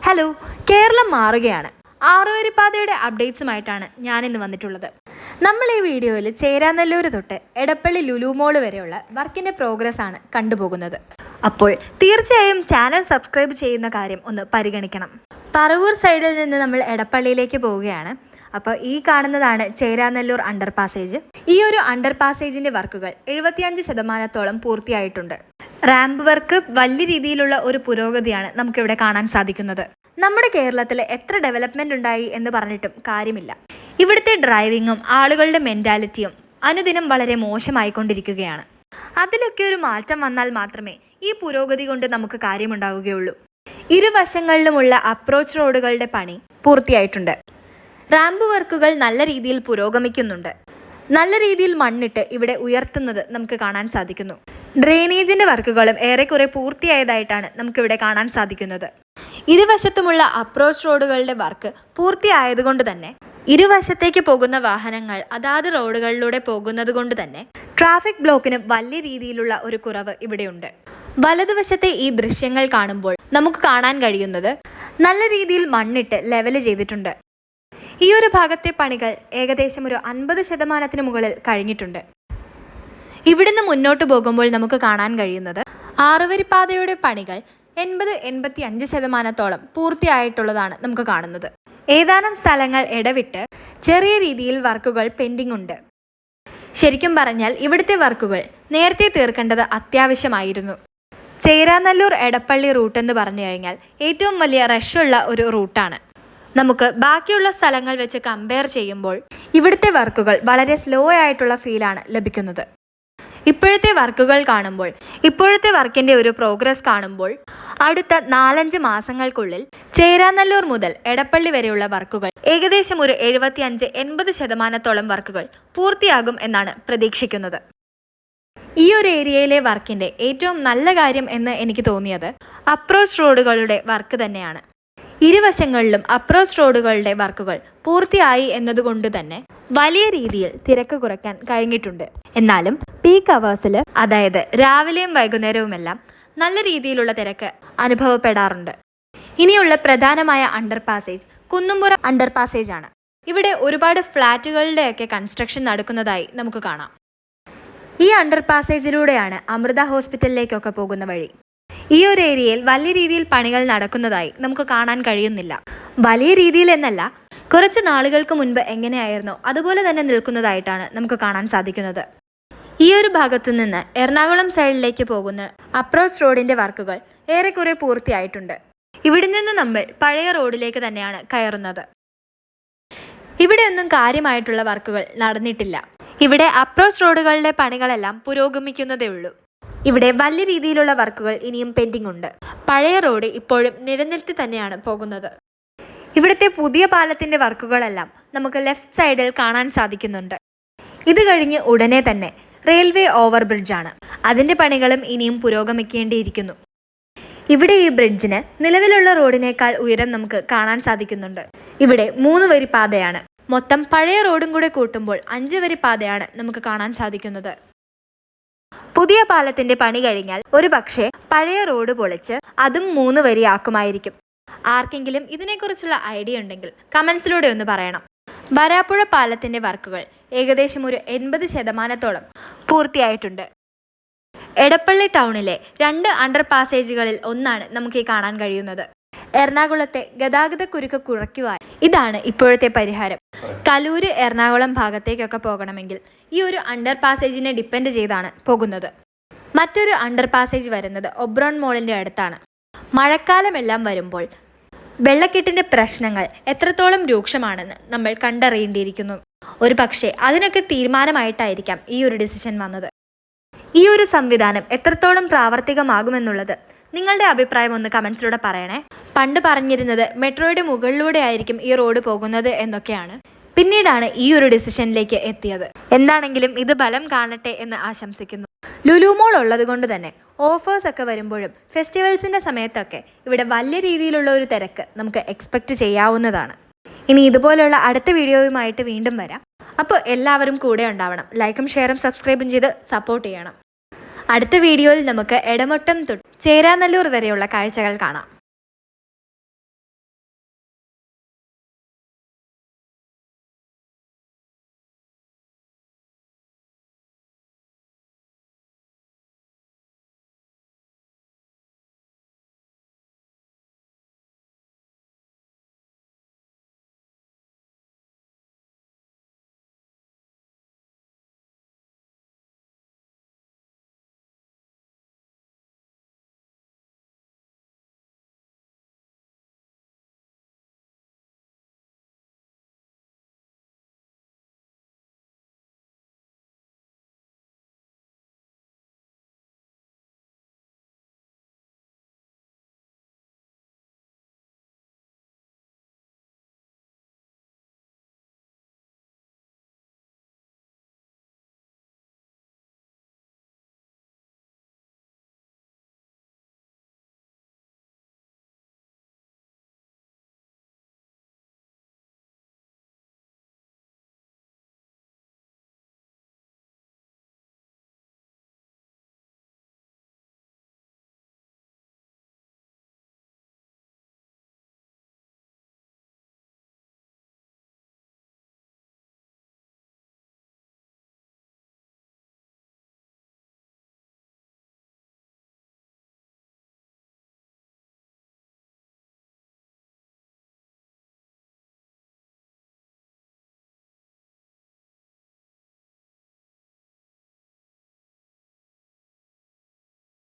Hello, Keralam മാറുകയാണ്. ആറുവരിപ്പാതയുടെ അപ്ഡേറ്റ്സുമായിട്ടാണ് ഞാനിന്ന് വന്നിട്ടുള്ളത്. നമ്മൾ ഈ വീഡിയോയിൽ ചേരാനെല്ലൂർ തൊട്ട് എടപ്പള്ളി ലുലു മോൾ വരെയുള്ള വർക്കിൻ്റെ പ്രോഗ്രസ് ആണ് കണ്ടുപോകുന്നത്. അപ്പോൾ തീർച്ചയായും ചാനൽ സബ്സ്ക്രൈബ് ചെയ്യുന്ന കാര്യം ഒന്ന് പരിഗണിക്കണം. പറവൂർ സൈഡിൽ നിന്ന് നമ്മൾ എടപ്പള്ളിയിലേക്ക് പോവുകയാണ്. അപ്പോൾ ഈ കാണുന്നതാണ് ചേരാനെല്ലൂർ അണ്ടർ പാസേജ്. ഈ ഒരു അണ്ടർ പാസേജിൻ്റെ വർക്കുകൾ 75% പൂർത്തിയായിട്ടുണ്ട്. റാമ്പ് വർക്ക് വലിയ രീതിയിലുള്ള ഒരു പുരോഗതിയാണ് നമുക്കിവിടെ കാണാൻ സാധിക്കുന്നത്. നമ്മുടെ കേരളത്തിൽ എത്ര ഡെവലപ്മെൻറ്റ് ഉണ്ടായി എന്ന് പറഞ്ഞിട്ടും കാര്യമില്ല. ഇവിടുത്തെ ഡ്രൈവിങ്ങും ആളുകളുടെ മെൻറ്റാലിറ്റിയും അനുദിനം വളരെ മോശമായിക്കൊണ്ടിരിക്കുകയാണ്. അതിലൊക്കെ ഒരു മാറ്റം വന്നാൽ മാത്രമേ ഈ പുരോഗതി കൊണ്ട് നമുക്ക് കാര്യമുണ്ടാവുകയുള്ളൂ. ഇരുവശങ്ങളിലുമുള്ള അപ്രോച്ച് റോഡുകളുടെ പണി പൂർത്തിയായിട്ടുണ്ട്. റാമ്പ് വർക്കുകൾ നല്ല രീതിയിൽ പുരോഗമിക്കുന്നുണ്ട്. നല്ല രീതിയിൽ മണ്ണിട്ട് ഇവിടെ ഉയർത്തുന്നത് നമുക്ക് കാണാൻ സാധിക്കുന്നു. ഡ്രെയിനേജിൻ്റെ വർക്കുകളും ഏറെക്കുറെ പൂർത്തിയായതായിട്ടാണ് നമുക്കിവിടെ കാണാൻ സാധിക്കുന്നത്. ഇരുവശത്തുമുള്ള അപ്രോച്ച് റോഡുകളുടെ വർക്ക് പൂർത്തിയായതുകൊണ്ട് തന്നെ ഇരുവശത്തേക്ക് പോകുന്ന വാഹനങ്ങൾ അതാത് റോഡുകളിലൂടെ പോകുന്നത് കൊണ്ട് തന്നെ ട്രാഫിക് ബ്ലോക്കിന് വലിയ രീതിയിലുള്ള ഒരു കുറവ് ഇവിടെയുണ്ട്. വലതുവശത്തെ ഈ ദൃശ്യങ്ങൾ കാണുമ്പോൾ നമുക്ക് കാണാൻ കഴിയുന്നത് നല്ല രീതിയിൽ മണ്ണിട്ട് ലെവൽ ചെയ്തിട്ടുണ്ട്. ഈ ഒരു ഭാഗത്തെ പണികൾ ഏകദേശം ഒരു 50% മുകളിൽ കഴിഞ്ഞിട്ടുണ്ട്. ഇവിടുന്ന് മുന്നോട്ട് പോകുമ്പോൾ നമുക്ക് കാണാൻ കഴിയുന്നത് ആറുവരിപ്പാതയുടെ പണികൾ 80-85% പൂർത്തിയായിട്ടുള്ളതാണ് നമുക്ക് കാണുന്നത്. ഏതാനും സ്ഥലങ്ങൾ ഇടവിട്ട് ചെറിയ രീതിയിൽ വർക്കുകൾ പെൻഡിംഗ് ഉണ്ട്. ശരിക്കും പറഞ്ഞാൽ ഇവിടുത്തെ വർക്കുകൾ നേരത്തെ തീർക്കേണ്ടത് അത്യാവശ്യമായിരുന്നു. ചേരാനെല്ലൂർ എടപ്പള്ളി റൂട്ട് എന്ന് പറഞ്ഞു കഴിഞ്ഞാൽ ഏറ്റവും വലിയ റഷുള്ള ഒരു റൂട്ടാണ്. നമുക്ക് ബാക്കിയുള്ള സ്ഥലങ്ങൾ വെച്ച് കമ്പയർ ചെയ്യുമ്പോൾ ഇവിടുത്തെ വർക്കുകൾ വളരെ സ്ലോ ആയിട്ടുള്ള ഫീലാണ് ലഭിക്കുന്നത്. ഇപ്പോഴത്തെ വർക്കുകൾ കാണുമ്പോൾ ഇപ്പോഴത്തെ വർക്കിൻ്റെ ഒരു പ്രോഗ്രസ് കാണുമ്പോൾ അടുത്ത 4-5 മാസങ്ങൾക്കുള്ളിൽ ചേരാനെല്ലൂർ മുതൽ എടപ്പള്ളി വരെയുള്ള വർക്കുകൾ ഏകദേശം ഒരു 75-80% വർക്കുകൾ പൂർത്തിയാകും എന്നാണ് പ്രതീക്ഷിക്കുന്നത്. ഈ ഒരു ഏരിയയിലെ വർക്കിൻ്റെ ഏറ്റവും നല്ല കാര്യം എന്ന് എനിക്ക് തോന്നിയത് അപ്രോച്ച് റോഡുകളുടെ വർക്ക് തന്നെയാണ്. ഇരുവശങ്ങളിലും അപ്രോച്ച് റോഡുകളുടെ വർക്കുകൾ പൂർത്തിയായി എന്നതുകൊണ്ട് തന്നെ വലിയ രീതിയിൽ തിരക്ക് കുറയ്ക്കാൻ കഴിഞ്ഞിട്ടുണ്ട്. എന്നാലും പീക്ക് അവേഴ്സിൽ, അതായത് രാവിലെയും വൈകുന്നേരവുമെല്ലാം നല്ല രീതിയിലുള്ള തിരക്ക് അനുഭവപ്പെടാറുണ്ട്. ഇനിയുള്ള പ്രധാനമായ under passage Kunnumpuram under passage ആണ്. ഇവിടെ ഒരുപാട് ഫ്ലാറ്റുകളുടെയൊക്കെ കൺസ്ട്രക്ഷൻ നടക്കുന്നതായി നമുക്ക് കാണാം. ഈ അണ്ടർ പാസേജിലൂടെയാണ് അമൃത ഹോസ്പിറ്റലിലേക്കൊക്കെ പോകുന്ന വഴി. ഈ ഒരു ഏരിയയിൽ വലിയ രീതിയിൽ പണികൾ നടക്കുന്നതായി നമുക്ക് കാണാൻ കഴിയുന്നില്ല. വലിയ രീതിയിൽ എന്നല്ല, കുറച്ച് നാളുകൾക്ക് മുൻപ് എങ്ങനെയായിരുന്നോ അതുപോലെ തന്നെ നിൽക്കുന്നതായിട്ടാണ് നമുക്ക് കാണാൻ സാധിക്കുന്നത്. ഈ ഒരു ഭാഗത്തു നിന്ന് എറണാകുളം സൈഡിലേക്ക് പോകുന്ന അപ്രോച്ച് റോഡിൻ്റെ വർക്കുകൾ ഏറെക്കുറെ പൂർത്തിയായിട്ടുണ്ട്. ഇവിടെ നിന്ന് നമ്മൾ പഴയ റോഡിലേക്ക് തന്നെയാണ് കയറുന്നത്. ഇവിടെയൊന്നും കാര്യമായിട്ടുള്ള വർക്കുകൾ നടന്നിട്ടില്ല. ഇവിടെ അപ്രോച്ച് റോഡുകളുടെ പണികളെല്ലാം പുരോഗമിക്കുന്നതേ ഉള്ളൂ. ഇവിടെ വലിയ രീതിയിലുള്ള വർക്കുകൾ ഇനിയും പെൻഡിംഗ് ഉണ്ട്. പഴയ റോഡ് ഇപ്പോഴും നിലനിർത്തി തന്നെയാണ് പോകുന്നത്. ഇവിടുത്തെ പുതിയ പാലത്തിൻ്റെ വർക്കുകളെല്ലാം നമുക്ക് ലെഫ്റ്റ് സൈഡിൽ കാണാൻ സാധിക്കുന്നുണ്ട്. ഇത് കഴിഞ്ഞ് ഉടനെ തന്നെ റെയിൽവേ ഓവർ ബ്രിഡ്ജാണ്. അതിൻ്റെ പണികളും ഇനിയും പുരോഗമിക്കേണ്ടിയിരിക്കുന്നു. ഇവിടെ ഈ ബ്രിഡ്ജിന് നിലവിലുള്ള റോഡിനേക്കാൾ ഉയരം നമുക്ക് കാണാൻ സാധിക്കുന്നുണ്ട്. ഇവിടെ 3 വരി പാതയാണ്. മൊത്തം പഴയ റോഡും കൂടെ കൂട്ടുമ്പോൾ 5 വരി പാതയാണ് നമുക്ക് കാണാൻ സാധിക്കുന്നത്. പുതിയ പാലത്തിന്റെ പണി കഴിഞ്ഞാൽ ഒരു പക്ഷേ പഴയ റോഡ് പൊളിച്ച് അതും 3 വരിയാക്കുമായിരിക്കും. ആർക്കെങ്കിലും ഇതിനെക്കുറിച്ചുള്ള ഐഡിയ ഉണ്ടെങ്കിൽ കമൻസിലൂടെ ഒന്ന് പറയണം. വരാപ്പുഴ പാലത്തിന്റെ വർക്കുകൾ ഏകദേശം ഒരു 80% പൂർത്തിയായിട്ടുണ്ട്. എടപ്പള്ളി ടൗണിലെ 2 അണ്ടർ പാസേജുകളിൽ ഒന്നാണ് നമുക്ക് ഈ കാണാൻ കഴിയുന്നത്. എറണാകുളത്തെ ഗതാഗത കുരുക്ക് കുറയ്ക്കുവാൻ ഇതാണ് ഇപ്പോഴത്തെ പരിഹാരം. കലൂര് എറണാകുളം ഭാഗത്തേക്കൊക്കെ പോകണമെങ്കിൽ ഈ ഒരു അണ്ടർ പാസേജിനെ ഡിപ്പെൻഡ് ചെയ്താണ് പോകുന്നത്. മറ്റൊരു അണ്ടർ പാസേജ് വരുന്നത് ഒബ്രോൺ മോളിൻ്റെ അടുത്താണ്. മഴക്കാലമെല്ലാം വരുമ്പോൾ വെള്ളക്കെട്ടിൻ്റെ പ്രശ്നങ്ങൾ എത്രത്തോളം രൂക്ഷമാണെന്ന് നമ്മൾ കണ്ടറിയേണ്ടിയിരിക്കുന്നു. ഒരു പക്ഷേ അതിനൊക്കെ തീരുമാനമായിട്ടായിരിക്കാം ഈ ഒരു ഡിസിഷൻ വന്നത്. ഈ ഒരു സംവിധാനം എത്രത്തോളം പ്രാവർത്തികമാകുമെന്നുള്ളത് നിങ്ങളുടെ അഭിപ്രായം ഒന്ന് കമൻസിലൂടെ പറയണേ. പണ്ട് പറഞ്ഞിരുന്നത് മെട്രോയുടെ മുകളിലൂടെ ആയിരിക്കും ഈ റോഡ് പോകുന്നത് എന്നൊക്കെയാണ്. പിന്നീടാണ് ഈ ഒരു ഡിസിഷനിലേക്ക് എത്തിയത്. എന്താണെങ്കിലും ഇത് ബലം കാണട്ടെ എന്ന് ആശംസിക്കുന്നു. ലുലു മോൾ ഉള്ളത് കൊണ്ട് തന്നെ ഓഫേഴ്സ് ഒക്കെ വരുമ്പോഴും ഫെസ്റ്റിവൽസിൻ്റെ സമയത്തൊക്കെ ഇവിടെ വലിയ രീതിയിലുള്ള ഒരു തിരക്ക് നമുക്ക് എക്സ്പെക്റ്റ് ചെയ്യാവുന്നതാണ്. ഇനി ഇതുപോലുള്ള അടുത്ത വീഡിയോയുമായിട്ട് വീണ്ടും വരാം. അപ്പോൾ എല്ലാവരും കൂടെ ഉണ്ടാവണം. ലൈക്കും ഷെയറും സബ്സ്ക്രൈബും ചെയ്ത് സപ്പോർട്ട് ചെയ്യണം. അടുത്ത വീഡിയോയിൽ നമുക്ക് എടമുട്ടം തൊട്ട് ചേരാനെല്ലൂർ വരെയുള്ള കാഴ്ചകൾ കാണാം.